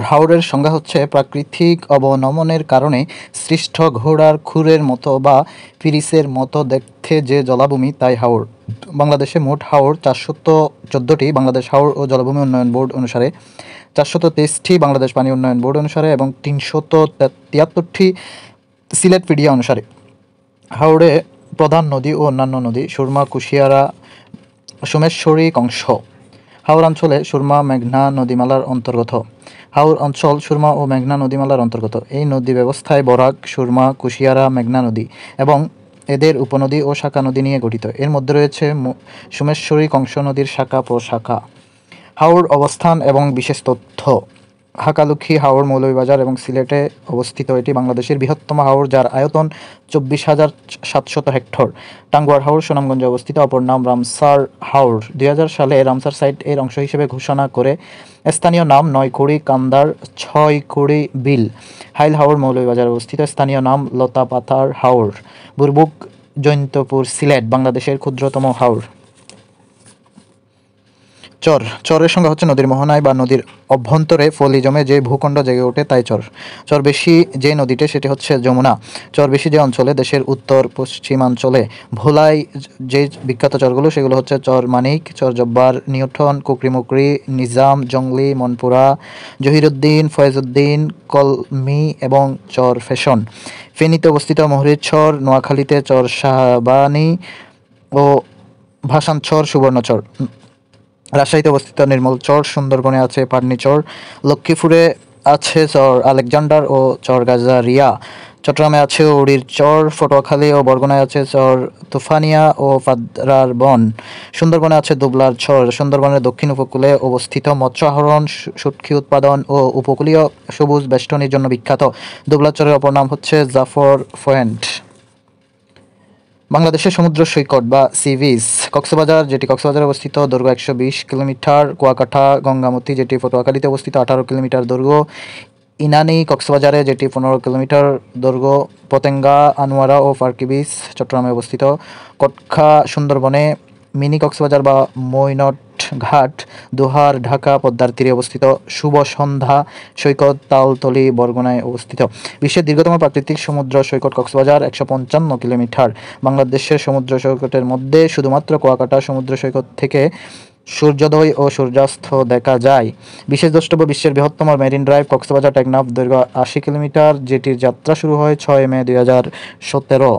হাওরের সংজ্ঞা হচ্ছে প্রাকৃতিক অবনমনের কারণে সৃষ্ট ঘোড়ার খুরের মতো বা পিরিসের মতো দেখতে যে জলাভূমি, তাই হাওর। বাংলাদেশে মোট হাওর 414টি, বাংলাদেশ হাওর ও জলাভূমি উন্নয়ন বোর্ড অনুসারে 423টি, বাংলাদেশ পানি উন্নয়ন বোর্ড অনুসারে এবং 373টি সিলেটপিডিয়া অনুসারে। হাওরে প্রধান নদী ও অন্যান্য নদী: সুরমা, কুশিয়ারা, সোমেশ্বরী, কংস। হাওর অঞ্চলে সুরমা মেঘনা নদীমালার অন্তর্গত। হাওর অঞ্চল সুরমা ও মেঘনা নদীমালার অন্তর্গত। এই নদী ব্যবস্থায় বরাক, সুরমা, কুশিয়ারা, মেঘনা নদী এবং এদের উপনদী ও শাখা নদী নিয়ে গঠিত। এর মধ্যে রয়েছে সোমেশ্বরী, কংস নদীর শাখা প্রশাখা। হাওর অবস্থান এবং বিশেষ তথ্য: হাকালুখি হাওর মৌলভীবাজার এবং সিলেটে অবস্থিত। এটি বাংলাদেশের বৃহত্তম হাওর, যার আয়তন 24,700 হেক্টর। টাঙ্গুয়ার হাওর সুনামগঞ্জে অবস্থিত, অপর নাম রামসার হাওর। 2000 সালে রামসার সাইট এর অংশ হিসেবে ঘোষণা করে। স্থানীয় নাম নয়কুড়ি কান্দার ছয়কুড়ি বিল। হাইল হাওর মৌলভীবাজারে অবস্থিত, স্থানীয় নাম লতাপাতার হাওর। বুরবুক জৈন্তপুর, সিলেট বাংলাদেশের ক্ষুদ্রতম হাওর। চরের সংজ্ঞা হচ্ছে নদীর মোহনায় বা নদীর অভ্যন্তরে ফলি জমে যে ভূখণ্ড জেগে ওঠে, তাই চর। চর বেশি যে নদীতে, সেটি হচ্ছে যমুনা। চর বেশি যে অঞ্চলে, দেশের উত্তর পশ্চিমাঞ্চলে। ভোলায় যে বিখ্যাত চরগুলো, সেগুলো হচ্ছে চর মানিক, চর জব্বার, নিউটন, কুকরিমুকরি, নিজাম, জংলি, মনপুরা, জহিরুদ্দিন, ফয়েজউদ্দিন, কলমি এবং চর ফ্যাশন। ফেনীতে অবস্থিত মহুরীর চর, নোয়াখালীতে চর শাহবানী ও ভাসানচর, সুবর্ণচর। রাজশাহীতে অবস্থিত নির্মল চর, সুন্দরবনে আছে পাটনি চর, লক্ষ্মীপুরে আছে চর আলেকজান্ডার ও চর গাজারিয়া, চট্টগ্রামে আছে উড়ির চর, পটুয়াখালী ও বরগুনায় আছে চর তুফানিয়া ও ফাদরার বন। সুন্দরবনে আছে দুবলার চর। সুন্দরবনের দক্ষিণ উপকূলে অবস্থিত, মৎস্য আহরণ, শুটকি উৎপাদন ও উপকূলীয় সবুজ বেষ্টনীর জন্য বিখ্যাত। দুবলার চরের অপর নাম হচ্ছে জাফর পয়েন্ট। বাংলাদেশের সমুদ্র সৈকত বা সি বিচ: কক্সবাজার, যেটি কক্সবাজারে অবস্থিত, দৈর্ঘ্য 120 কিলোমিটার। কুয়াকাটা, গঙ্গামতি, যেটি পটুয়াখালীতে অবস্থিত, 18 কিলোমিটার দৈর্ঘ্য। ইনানি, কক্সবাজারে, যেটি 15 কিলোমিটার দৈর্ঘ্য। পতেঙ্গা, আনোয়ারা ও ফার্কি বিচ, চট্টগ্রামে অবস্থিত। কটকা, সুন্দরবনে। মিনি কক্সবাজার বা মৈনট ঘাট, দোহার, ঢাকা পদ্মার তীরে অবস্থিত। শুভ সন্ধ্যা সৈকত, তালতলী, বরগুনায় অবস্থিত। বিশ্বের দীর্ঘতম প্রাকৃতিক সমুদ্র সৈকত কক্সবাজার, 155 কিলোমিটার। বাংলাদেশের সমুদ্র সৈকতের মধ্যে শুধুমাত্র কুয়াকাটা সমুদ্র সৈকত থেকে সূর্যোদয় ও সূর্যাস্ত দেখা যায়। বিশেষ দ্রষ্টব্য: বিশ্বের বৃহত্তম মেরিন ড্রাইভ কক্সবাজার টেকনাফ, দৈর্ঘ্য 80 কিলোমিটার, যেটির যাত্রা শুরু হয় 6 মে 2017।